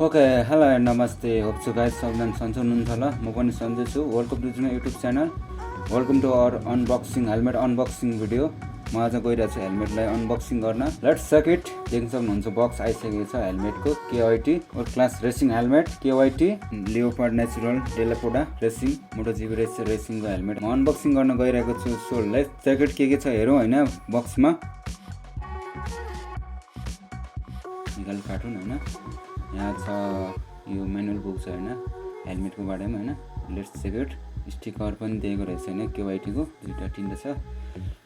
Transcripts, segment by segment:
Okay, hello and namaste. Hope you guys सबजना सन्चै हुनुहुन्छ होला. म पनि सन्चै छु. वेलकम टु जुन YouTube channel. Welcome to our unboxing helmet unboxing video. म आज गइरहेको छु हेलमेटलाई अनबक्सिङ गर्न. Let's check it. देख्न सक्नुहुन्छ बक्स आइसकेको छ हेलमेटको KYT और class racing helmet KYT leopard natural डेलापोर्ड रेसिङ मोटोजिपी रेसिङको हेलमेट म अनबक्सिङ गर्न गइरहेको छु. सो लेट्स चेक इट के छ हेरौँ हैन बक्समा. निकाल काटौँ हैन. यहाँ छ यो म्यानुअल बुक छ हैन हेलमेटको बारेमा हैन. Let's check it. स्टिकर पनि दिएको रहेछ हैन KYT को दुईटा तीनटा छ.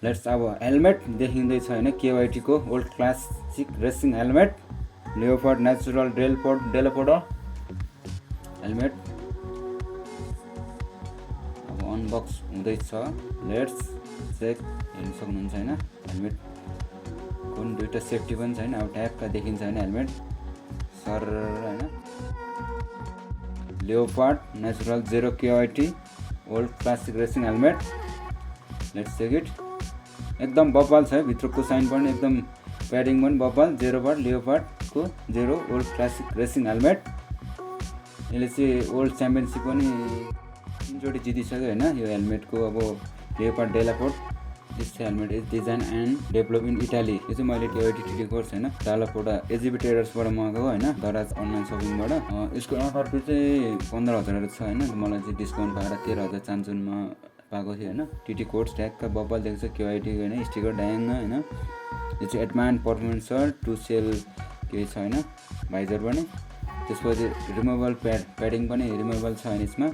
लेट्स अब हेलमेट देखिँदै छ हैन KYT को old classic racing helmet leopard natural डेलापोर्ड हेलमेट अब अनबक्स हुँदैछ. लेट्स चेक हेर्न सक्नुहुन्छ हैन हेलमेट कुन दुईटा सेफ्टी पनि छ हैन. अब ट्यागका देखिन्छ हैन हेलमेट सर हैन leopard natural 0 KYT old classic racing helmet. Let's check it. एकदम बब्बल छ भित्रको साइन पनि एकदम प्याडिङ पनि बब्बल 0 बाट लेओपार्ड को 0 ओल्ड क्लासिक रेसिङ हेलमेट. यसले चाहिँ ओल्ड च्याम्पियनशिप पनि 3 चोटि जितिसक्यो हैन यो हेलमेटको. अब लेओपार्ड डेलापोर्ड this helmet is design and develop in Italy. यो चाहिँ मैले KYT TD कोर्स हैन डेलापोर्ड एजिबी ट्रेडर्सबाट मगाएको हैन दराज अनलाइन सपिङबाट. यसको एमआरपी चाहिँ 15,000 छ हैन. मलाई चाहिँ डिस्काउन्ट पाएर 13,000 चान्चुनमा पाएको थियो हैन. TD कोर्स ट्यागका बब्बल देख्छ KYT हैन स्टिकर ड्याङ हैन. यो चाहिँ एडभान्स परफर्मेन्स छ 2 सेल के छ हैन भाइजर पनि. त्यसपछि रिमुभल प्याडिङ पनि रिमुभल छ हैन यसमा.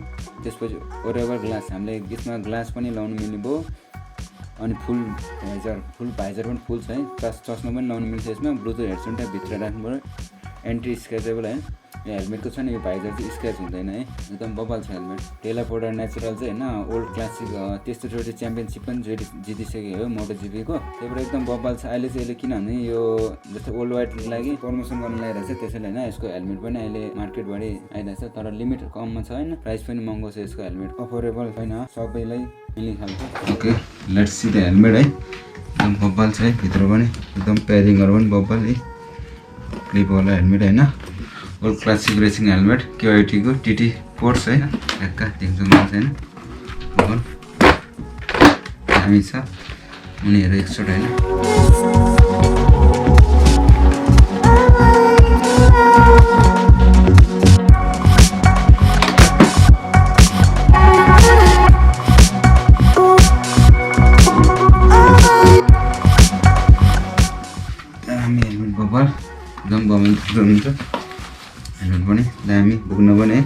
त्यसपछि ओरेबल ग्लास हामीले यसमा ग्लास पनि लाउन मिल्ने भयो. अनि फुल भाइजर पनि फुल छ है. चस्मा पनि लाउनु मिल्छ यसमा. ब्लुटुथ हेडफोन ट्याग भित्र राख्नु पर्यो. एन्टी स्क्र्याचेबल है यो हेलमेटको छ नि यो भाइजर चाहिँ स्क्र्याच हुँदैन है. एकदम बब्बल छ हेलमेट. डेलापोर्ड नेचुरल चाहिँ हैन ओल्ड क्लासिक त्यस्तो चोटि च्याम्पियनशिप पनि जितिसक्यो हो मोटोजिपीको. त्यही भएर एकदम बब्बल छ. अहिले चाहिँ यसले किनभने यो जस्तो ओल्ड वाइडको लागि प्रमोसन गर्न लागिरहेछ त्यसैले हैन यसको हेलमेट पनि अहिले मार्केटभरि आइरहेछ. तर लिमिट कममा छ हैन. प्राइस पनि महँगो छ यसको हेलमेट. अफोर्डेबल छैन सबैलाई मिल्ने खालको. Okay let's see the helmet है. एकदम बब्बल छ है भित्र पनि एकदम प्याडिङहरु पनि बब्बल है. क्लिप वाला हेलमेट हैन old classic racing helmet KYT को TD कोर्स है. ढक्का देख्न सक्नुहुन्छ हैन बब्बल दामी छ. उनीहरु एकचोट हैन दामी हेलमेट बब्बल एकदम गमन हुन्छ हेलमेट पनि दामी बोक्न पनि है.